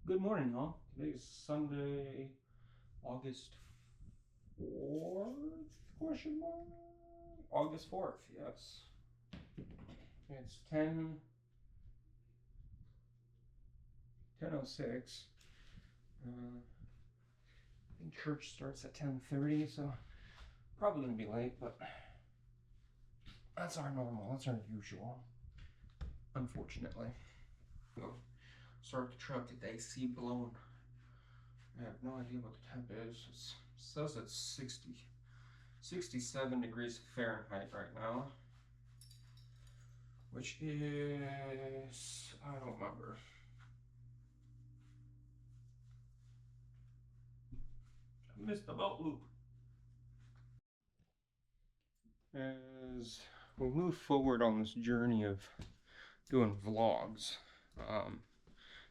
Good morning, y'all. Today's Sunday, August 4th, question mark? August 4th, yes. It's 10:06. I think church starts at 10:30, so probably gonna be late, but that's our normal, that's our usual, unfortunately. So, start the truck, get the AC blown. I have no idea what the temp is. It says it's 67 degrees Fahrenheit right now, which is, I don't remember. I missed the belt loop. As we move forward on this journey of doing vlogs,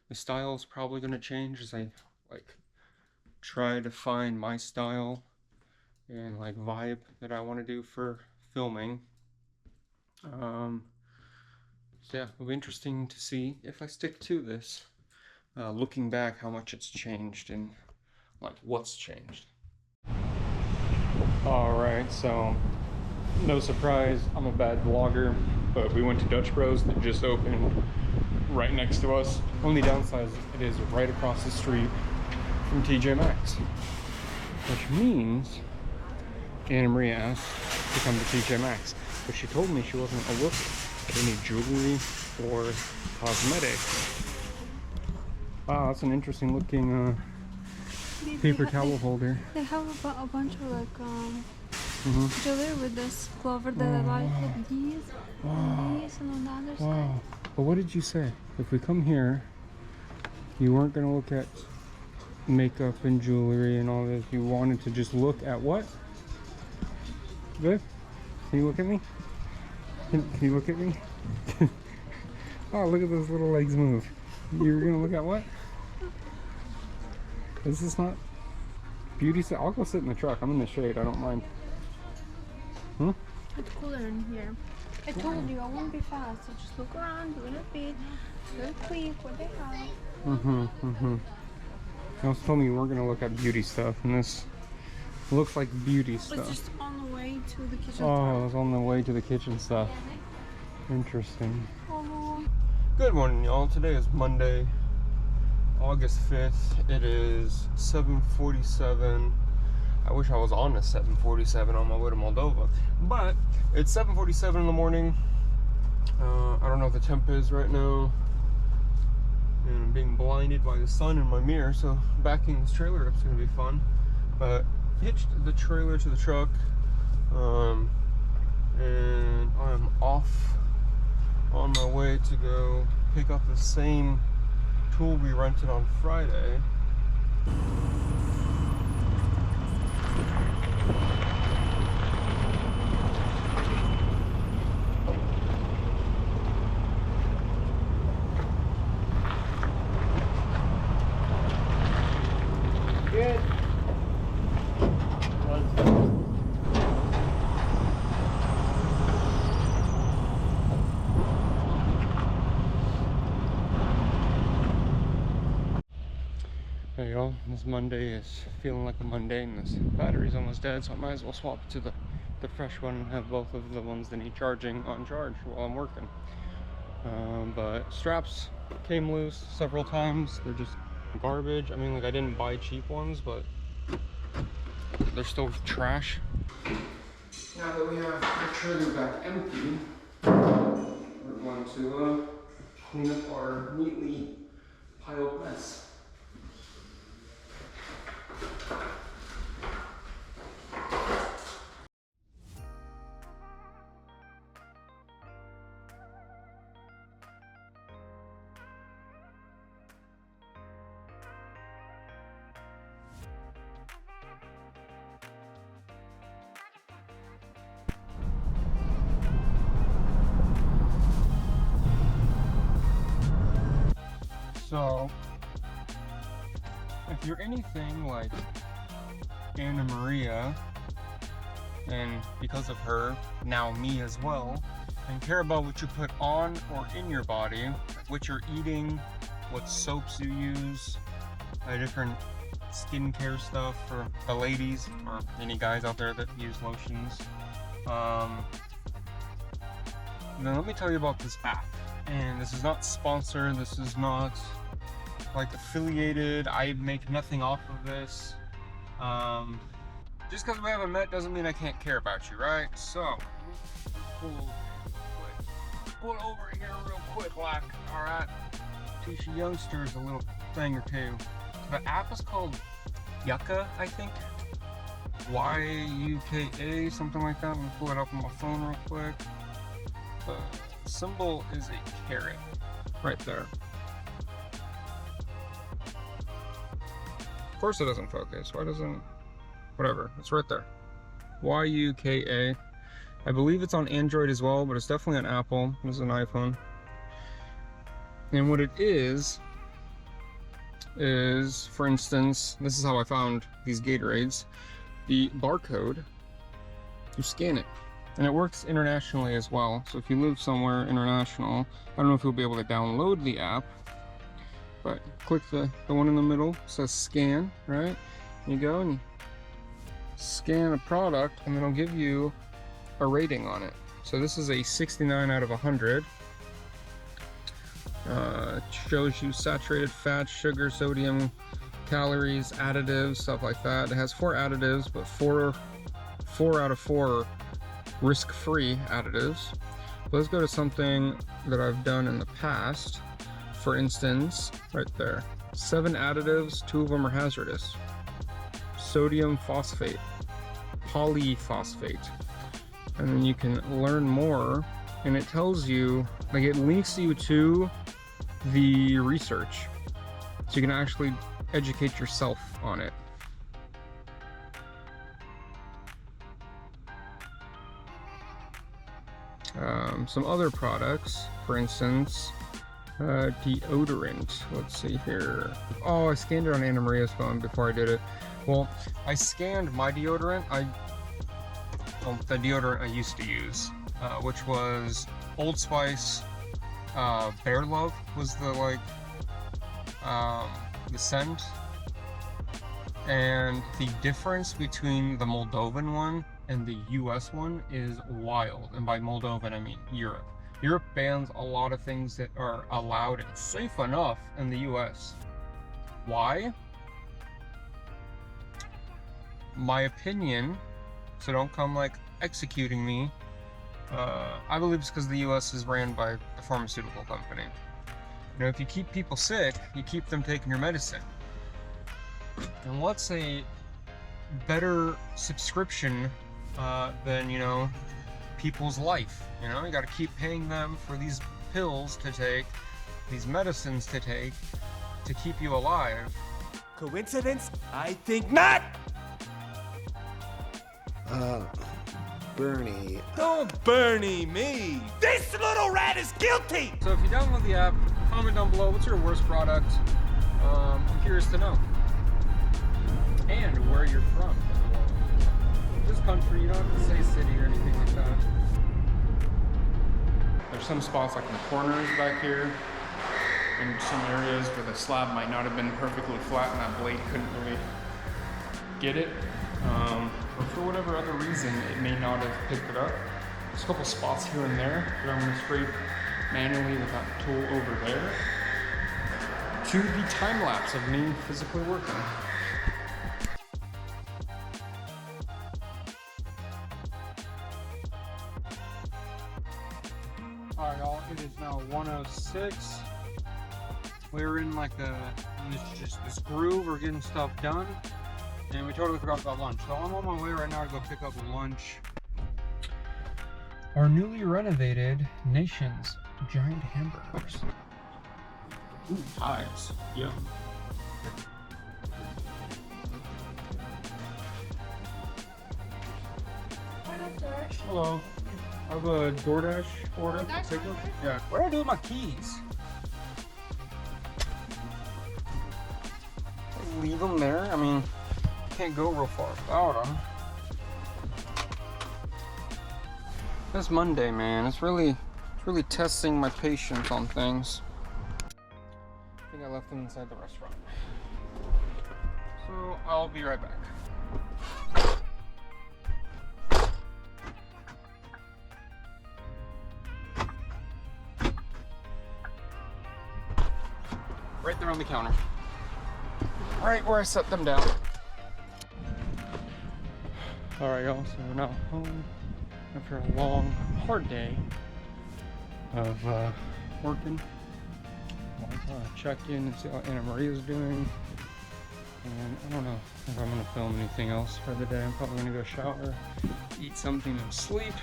the style is probably going to change as I try to find my style and vibe that I want to do for filming. So yeah, it'll be interesting to see if I stick to this. Looking back, how much it's changed and what's changed. Alright, so no surprise, I'm a bad vlogger, but we went to Dutch Bros that just opened right next to us. Only downside is it is right across the street from TJ Maxx, which means Anna Maria asked to come to TJ Maxx, but she told me she wasn't gonna look at any jewelry or cosmetics. Wow, that's an interesting looking paper towel holder. They have a bunch of jewelry with this clover that I like, with these, and these, and on the other side. But what did you say? If we come here, you weren't gonna look at makeup and jewelry and all this. You wanted to just look at what? Good? Can you look at me? Can you look at me? Oh, look at those little legs move. You were gonna look at what? Is this not beauty stuff? I'll go sit in the truck. I'm in the shade. I don't mind. It's cooler in here. I told you I won't be fast. So just look around, do a bit, very quick, what they have. I was telling you we're gonna look at beauty stuff, and this looks like beauty stuff. It's just on the way to the kitchen. Oh, it's on the way to the kitchen stuff. Interesting. Oh. Good morning, y'all. Today is Monday, August 5th. It is 7:47. I wish I was on a 7:47 on my way to Moldova, but it's 7:47 in the morning. I don't know what the temp is right now, and I'm being blinded by the sun in my mirror, so backing this trailer up is going to be fun. But hitched the trailer to the truck, and I'm off on my way to go pick up the same tool we rented on Friday. Good. Hey y'all, this Monday is feeling like a Monday, and this battery's almost dead, so I might as well swap it to the fresh one and have both of the ones that need charging on charge while I'm working. But straps came loose several times. They're just garbage. I mean, I didn't buy cheap ones, but they're still trash. Now that we have our trailer back empty, we're going to clean up our neatly piled mess. So, if you're anything like Anna Maria, and because of her, now me as well, and care about what you put on or in your body, what you're eating, what soaps you use, different skincare stuff for the ladies or any guys out there that use lotions. Then let me tell you about this app. And this is not sponsored, this is not like affiliated, I make nothing off of this. Just because we haven't met doesn't mean I can't care about you, right? So, pull over here real quick, like, alright? Teach you youngsters a little thing or two. The app is called Yuka, I think. Y-U-K-A, something like that. Let me pull it up on my phone real quick. The symbol is a carrot, right there. Of course it doesn't focus. Why doesn't... Whatever, it's right there. Y-U-K-A. I believe it's on Android as well, but it's definitely on Apple. This is an iPhone. And what it is, for instance, this is how I found these Gatorades. The barcode, you scan it. And it works internationally as well. So if you live somewhere international, I don't know if you'll be able to download the app, but click the one in the middle, it says scan, right? You go and you scan a product and it'll give you a rating on it. So this is a 69 out of 100. It shows you saturated fat, sugar, sodium, calories, additives, stuff like that. It has 4 additives, but 4 out of 4 risk-free additives. Let's go to something that I've done in the past. For instance, right there, 7 additives, 2 of them are hazardous. Sodium phosphate, polyphosphate. And then you can learn more, and it tells you, like, it links you to the research, so you can actually educate yourself on it. Some other products, for instance, deodorant. Let's see here. Oh, I scanned it on Anna Maria's phone before I did it. Well, I scanned my deodorant. The deodorant I used to use, which was Old Spice. Bear Love was the the scent, and the difference between the Moldovan one and the US one is wild. And by Moldovan I mean Europe. Europe bans a lot of things that are allowed and safe enough in the US. Why? My opinion, so don't come like executing me. I believe it's because the US is ran by the pharmaceutical company. You know, if you keep people sick, you keep them taking your medicine. And what's a better subscription than, you know, people's life? You know, you gotta keep paying them for these pills to take, these medicines to take, to keep you alive. Coincidence? I think not! Bernie. Don't Bernie me! This little rat is guilty! So if you download the app, comment down below, what's your worst product? I'm curious to know. And where you're from. This country, you don't have to say city or anything like that. There's some spots like in the corners back here, in some areas where the slab might not have been perfectly flat and that blade couldn't really get it. Or for whatever other reason, it may not have picked it up. There's a couple spots here and there that I'm going to scrape manually with that tool over there to the time lapse of me physically working. Alright y'all, it is now 1:06. We're in like this groove, we're getting stuff done. And we totally forgot about lunch. So I'm on my way right now to go pick up lunch. Our newly renovated Nation's giant hamburgers. Ooh, pies. Yum. Hello. I have a DoorDash order. Yeah. What do I do with my keys? Leave them there? I mean, can't go real far without them. This Monday, man, it's really testing my patience on things. think I left them inside the restaurant. So I'll be right back. Right there on the counter. Right where I set them down. Alright y'all, so we're now home after a long, hard day of working. I'll check in and see how Anna Maria's doing. And I don't know if I'm gonna film anything else for the day. I'm probably gonna go shower, eat something and sleep.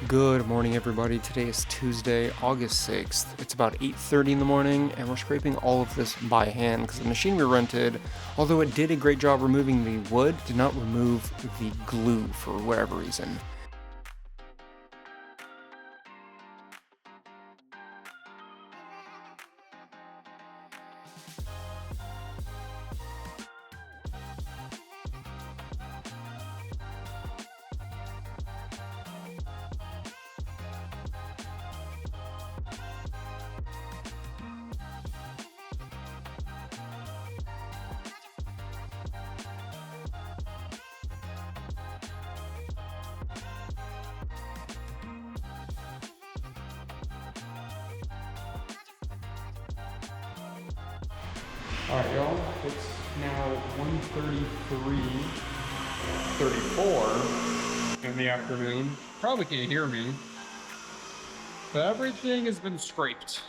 Good morning everybody. Today is Tuesday, August 6th. It's about 8:30 in the morning and we're scraping all of this by hand because the machine we rented, although it did a great job removing the wood, did not remove the glue for whatever reason. Alright y'all, it's now 1:34 in the afternoon. Probably can't hear me, but everything has been scraped.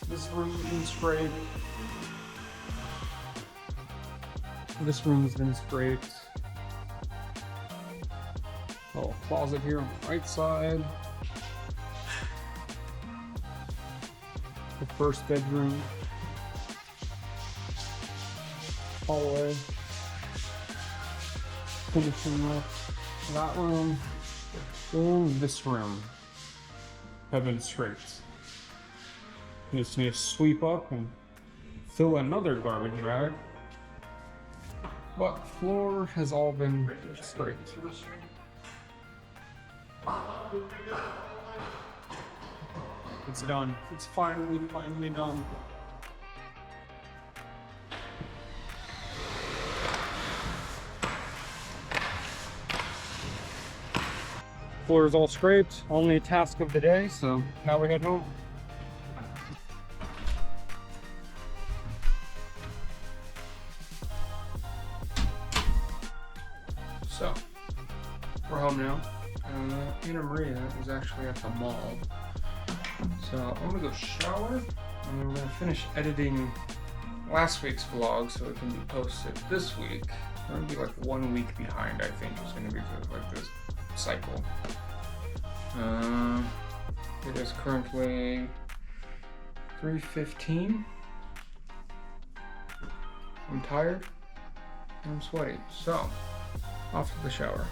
This room's been scraped. This room's been scraped. Oh, closet here on the right side. The first bedroom. Hallway. Finishing up that room and this room have been scraped. You just need to sweep up and fill another garbage bag. But floor has all been scraped. It's done. It's finally done. Floor is all scraped, only a task of the day, so now we head home. So, we're home now. Anna Maria is actually at the mall. So I'm gonna go shower, and we're gonna finish editing last week's vlog so it can be posted this week. We're gonna be like 1 week behind, I think, is gonna be like this cycle. It is currently 3:15. I'm tired and I'm sweaty, so off to the shower.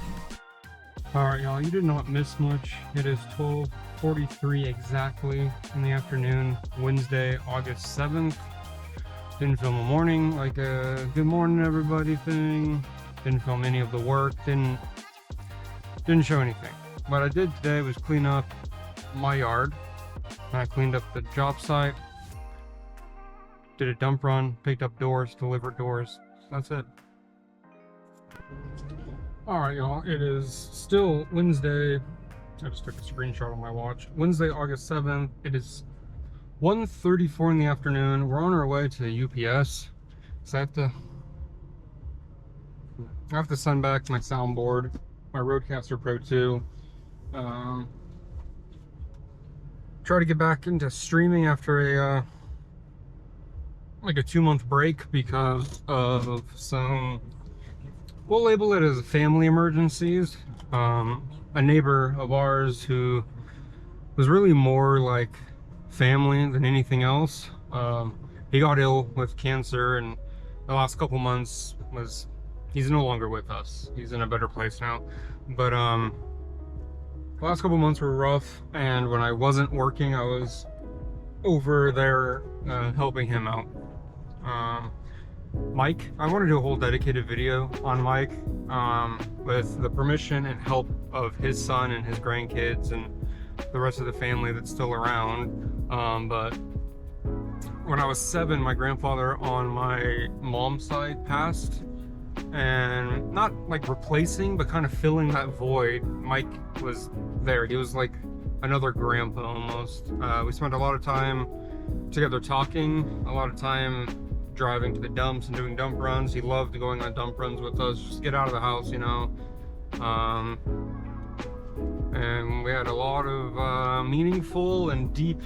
Alright y'all, you did not miss much. It is 12:43 exactly in the afternoon, Wednesday, August 7th. Didn't film a morning, like a good morning everybody thing. Didn't film any of the work, didn't show anything. What I did today was clean up my yard. I cleaned up the job site, did a dump run, picked up doors, delivered doors. That's it. Alright y'all, it is still Wednesday. I just took a screenshot on my watch. Wednesday, August 7th. It is 1:34 in the afternoon. We're on our way to UPS. So I have to send back my soundboard, my Rodecaster Pro 2. Try to get back into streaming after like a 2-month break because of some, we'll label it as family emergencies. A neighbor of ours who was really more like family than anything else. He got ill with cancer, and the last couple months he's no longer with us. He's in a better place now, but the last couple months were rough, and when I wasn't working, I was over there helping him out. Mike, I want to do a whole dedicated video on Mike with the permission and help of his son and his grandkids and the rest of the family that's still around. But when I was 7, my grandfather on my mom's side passed, and not like replacing, but kind of filling that void. Mike was there. He was like another grandpa almost. We spent a lot of time together talking, a lot of time driving to the dumps and doing dump runs. He loved going on dump runs with us, just get out of the house, you know. And we had a lot of meaningful and deep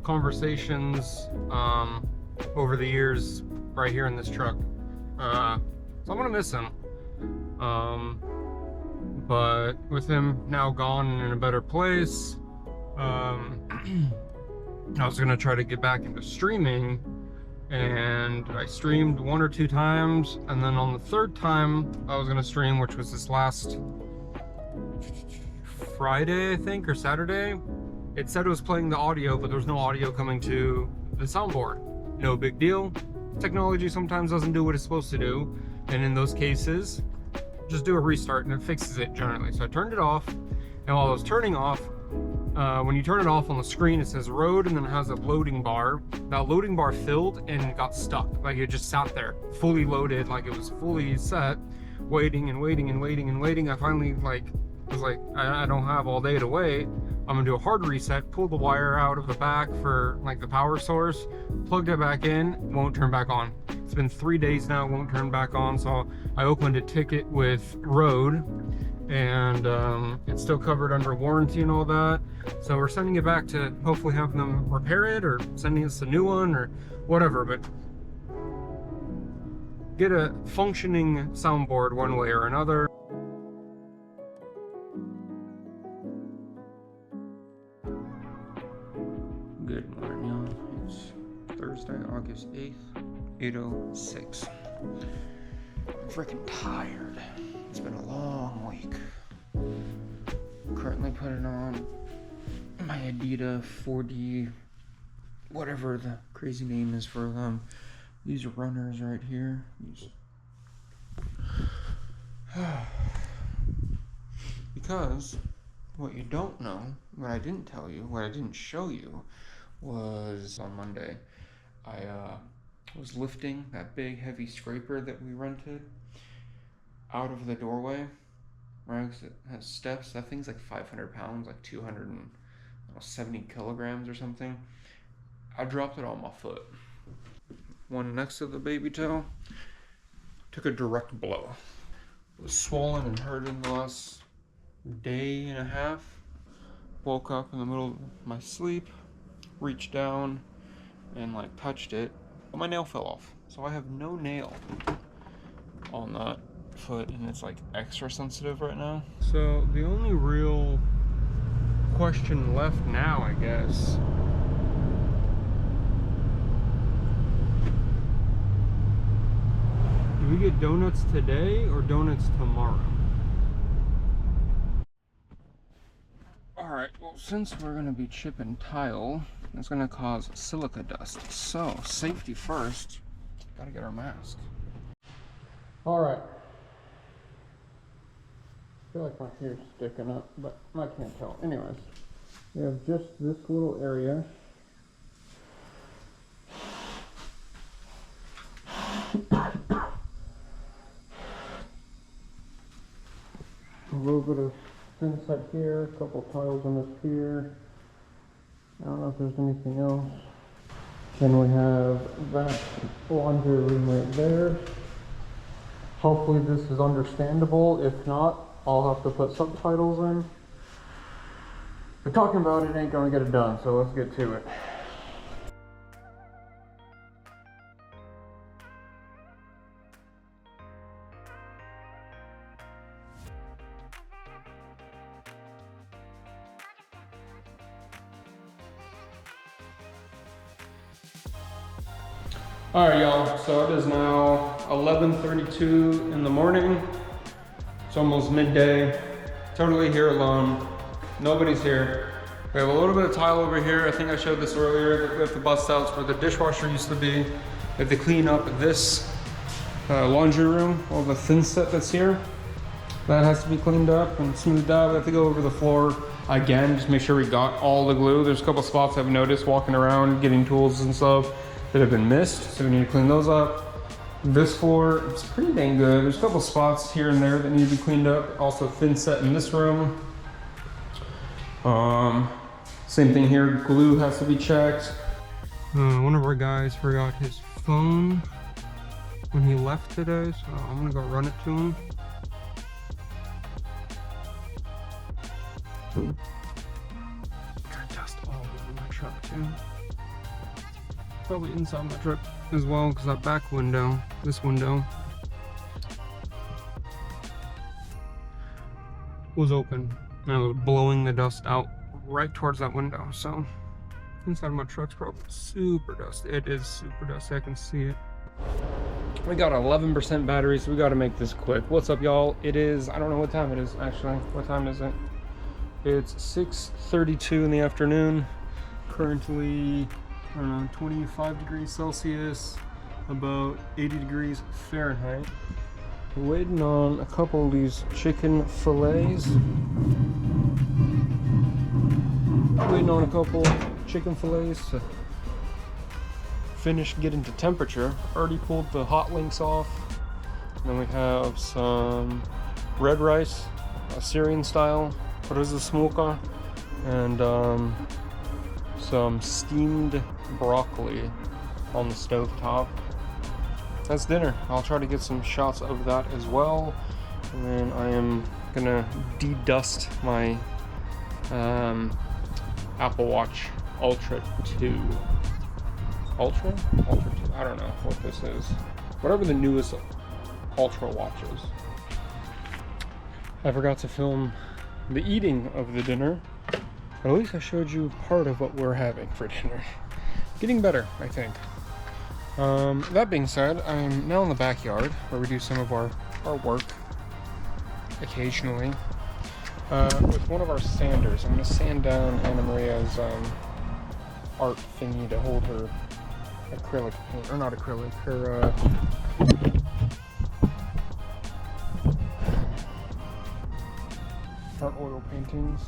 conversations over the years right here in this truck. So I'm gonna miss him. But with him now gone and in a better place, I was gonna try to get back into streaming, and I streamed 1 or 2 times, and then on the 3rd time I was gonna stream, which was this last Friday, I think, or Saturday. It said it was playing the audio, but there was no audio coming to the soundboard. No big deal. Technology sometimes doesn't do what it's supposed to do, and in those cases, just do a restart and it fixes it generally. So I turned it off, and while I was turning off, when you turn it off on the screen, it says road, and then it has a loading bar. That loading bar filled and got stuck. Like it just sat there, fully loaded, like it was fully set, waiting and waiting and waiting and waiting. I finally was like, I don't have all day to wait. I'm gonna do a hard reset, pull the wire out of the back for like the power source, plugged it back in, won't turn back on. It's been 3 days now, won't turn back on. So I opened a ticket with Rode, and it's still covered under warranty and all that. So we're sending it back to hopefully have them repair it, or sending us a new one or whatever, but get a functioning soundboard one way or another. Good morning, y'all. It's Thursday, August 8th, 8:06. I'm freaking tired. It's been a long week. Currently putting on my Adidas 4D, whatever the crazy name is for them. These runners right here. Because what you don't know, what I didn't tell you, what I didn't show you, was on Monday, I was lifting that big heavy scraper that we rented out of the doorway, right? 'Cause it has steps. That thing's like 500 pounds, like 270 kilograms or something. I dropped it on my foot. One next to the baby toe, took a direct blow. It was swollen and hurting the last day and a half. Woke up in the middle of my sleep, reached down and like touched it, but my nail fell off. So I have no nail on that foot, and it's like extra sensitive right now. So the only real question left now, I guess, do we get donuts today or donuts tomorrow? Alright, well, since we're going to be chipping tile, it's going to cause silica dust. So, safety first. Gotta get our mask. Alright. I feel like my hair's sticking up, but I can't tell. Anyways, we have just this little area. A little bit of thin set here, a couple tiles on this pier. I don't know if there's anything else. Then we have that laundry room right there. Hopefully this is understandable. If not, I'll have to put subtitles in. But talking about it ain't gonna get it done, so let's get to it. Alright y'all, so it is now 11:32 in the morning. It's almost midday. Totally here alone. Nobody's here. We have a little bit of tile over here. I think I showed this earlier. We have to bust out where the dishwasher used to be. We have to clean up this laundry room, all the thin set that's here. That has to be cleaned up and smoothed out. We have to go over the floor again, just make sure we got all the glue. There's a couple spots I've noticed walking around, getting tools and stuff that have been missed, so we need to clean those up. This floor, it's pretty dang good. There's a couple spots here and there that need to be cleaned up. Also thin set in this room. Same thing here, glue has to be checked. One of our guys forgot his phone when he left today, so I'm gonna go run it to him. Got dust all over my truck too. Probably inside my truck as well, because that back window, this window, was open and I was blowing the dust out right towards that window. So inside my truck's probably super dusty. It is super dusty, I can see it. We got 11% battery, so we got to make this quick. What's up, y'all? It is, I don't know what time it is actually. What time is it? It's 6:32 in the afternoon. Currently, I don't know, 25 degrees Celsius, about 80 degrees Fahrenheit. We're waiting on a couple of these chicken fillets. Waiting on a couple chicken fillets to finish getting to temperature. Already pulled the hot links off. And then we have some red rice, Syrian style, what is the smoker, and some steamed broccoli on the stove top. That's dinner. I'll try to get some shots of that as well. And then I am gonna de-dust my Apple Watch Ultra 2. Ultra 2? I don't know what this is. Whatever the newest Ultra watch is. I forgot to film the eating of the dinner. But at least I showed you part of what we're having for dinner. Getting better, I think. That being said, I'm now in the backyard where we do some of our work occasionally. With one of our sanders. I'm going to sand down Anna Maria's art thingy to hold her acrylic paint, or not acrylic, her art oil paintings.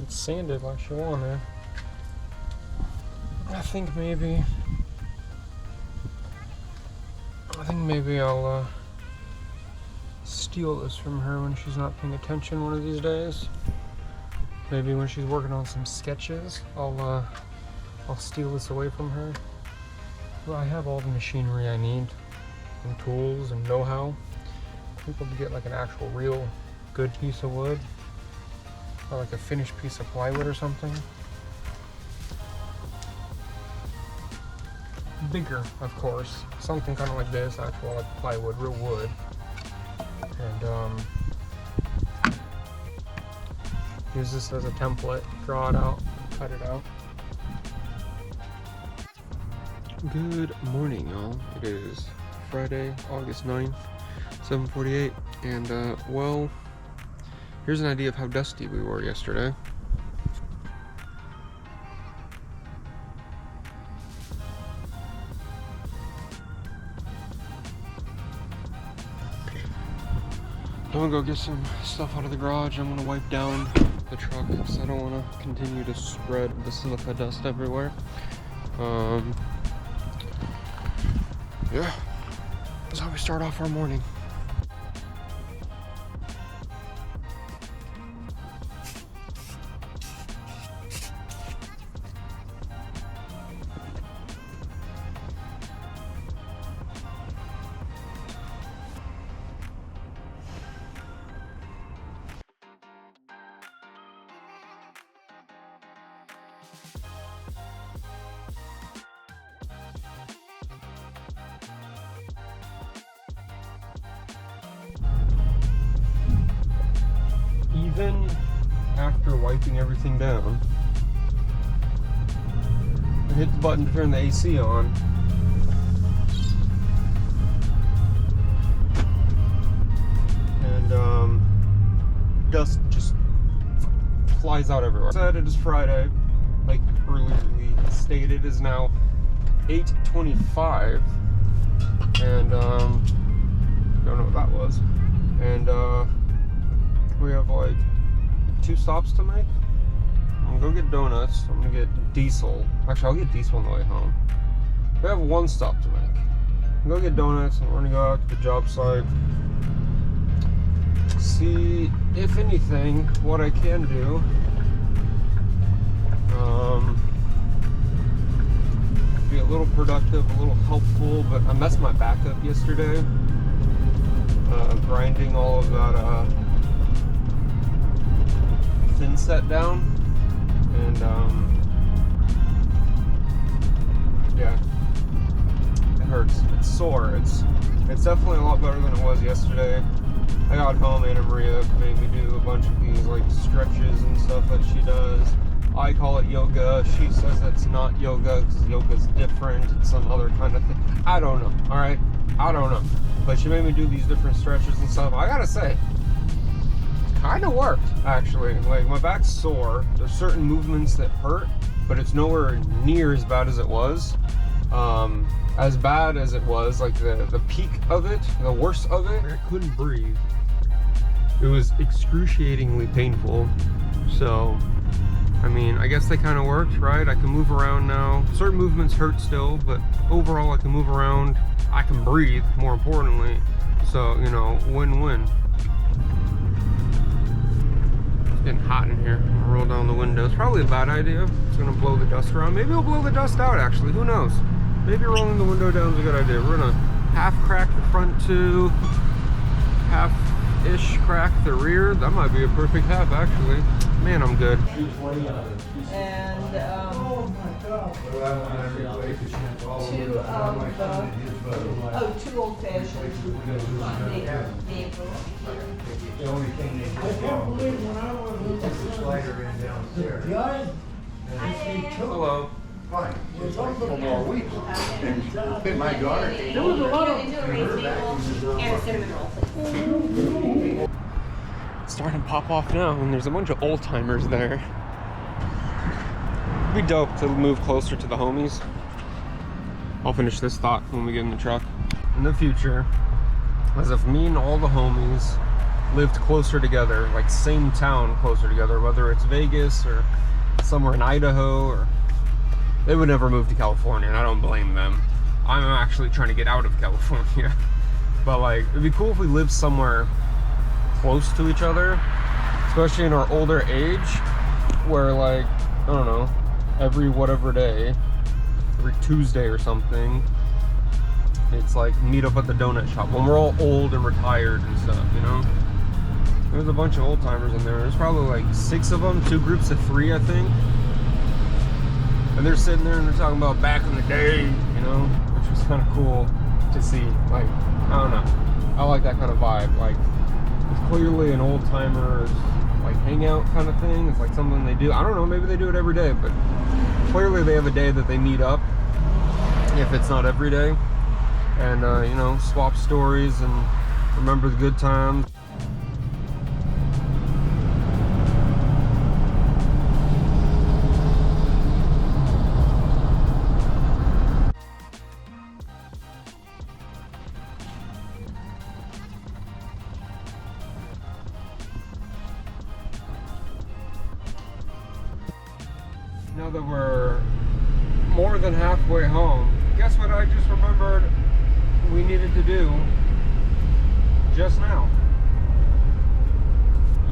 It's sanded like she wanted. I think maybe I'll steal this from her when she's not paying attention one of these days. Maybe when she's working on some sketches, I'll steal this away from her. Well, I have all the machinery I need, and tools and know-how. I think we'll get like an actual real good piece of wood, or like a finished piece of plywood or something. Bigger, of course. Something kind of like this, actual like plywood, real wood. And use this as a template, draw it out, cut it out. Good morning, y'all. It is Friday, August 9th, 7:48, and well, here's an idea of how dusty we were yesterday. I'm gonna go get some stuff out of the garage. I'm gonna wipe down the truck because I don't want to continue to spread the silica dust everywhere. Yeah, that's how we start off our morning. Even after wiping everything down, I hit the button to turn the AC on. And dust just flies out everywhere. Said it is Friday, like earlier stated. It is now 8:25, and don't know what that was. And we have like 2 stops to make. I'm gonna go get donuts. I'm gonna get diesel. Actually, I'll get diesel on the way home. We have 1 stop to make. I'm gonna go get donuts, and we're gonna go out to the job site. See, if anything, what I can do. Be a little productive, a little helpful, but I messed my back up yesterday. Grinding all of that thin set down, and yeah, it hurts. It's sore. It's definitely a lot better than it was yesterday. I got home, Anna Maria made me do a bunch of these like stretches and stuff that she does. I call it yoga. She says it's not yoga because yoga's different. It's some other kind of thing. I don't know. All right, I don't know. But she made me do these different stretches and stuff. I gotta say, it kind of worked actually. Like, my back's sore. There's certain movements that hurt, but it's nowhere near as bad as it was. As bad as it was, like the peak of it, the worst of it, I couldn't breathe. It was excruciatingly painful. So, I mean, I guess they kind of worked, right? I can move around now. Certain movements hurt still, but overall I can move around. I can breathe, more importantly. So, you know, win-win. It's getting hot in here. I'm gonna roll down the window. It's probably a bad idea. It's gonna blow the dust around. Maybe it'll blow the dust out, actually. Who knows? Maybe rolling the window down is a good idea. We're gonna half crack the front 2, half-ish crack the rear. That might be a perfect half, actually. Man, I'm good. And 2 old fashions. The only thing they I can't believe when I was the slider in downstairs. Hello. Fine. It's a couple more weeks. And my daughter came There was a lot of It's starting to pop off now, and there's a bunch of old timers there. It'd be dope to move closer to the homies. I'll finish this thought when we get in the truck. In the future, as if me and all the homies lived closer together, like same town closer together, whether it's Vegas or somewhere in Idaho, or they would never move to California, and I don't blame them. I'm actually trying to get out of California. But like, it'd be cool if we lived somewhere close to each other, especially in our older age, where like, I don't know, every whatever day, every Tuesday or something, it's like meet up at the donut shop when we're all old and retired and stuff, you know? There's a bunch of old timers in there. There's probably like 6 of them, 2 groups of 3, I think. And they're sitting there and they're talking about back in the day, you know, which was kind of cool to see. Like, I don't know, I like that kind of vibe. Like, it's clearly an old timer, like hangout kind of thing. It's like something they do. I don't know, maybe they do it every day, but clearly they have a day that they meet up, if it's not every day, and you know, swap stories and remember the good times. Now that we're more than halfway home, guess what I just remembered we needed to do just now?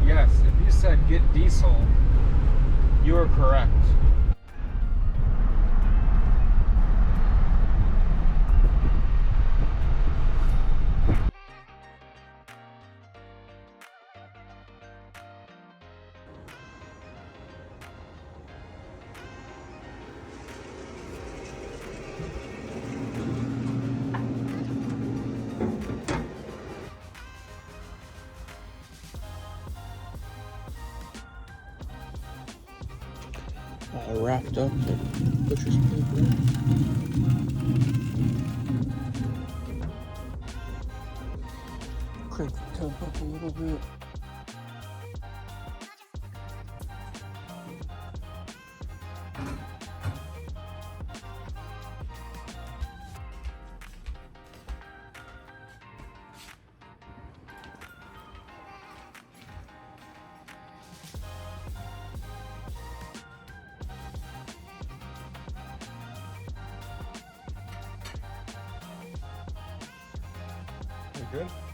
Yes, if you said get diesel, you are correct. All wrapped up in butcher's paper. Crank the temp up a little bit. good?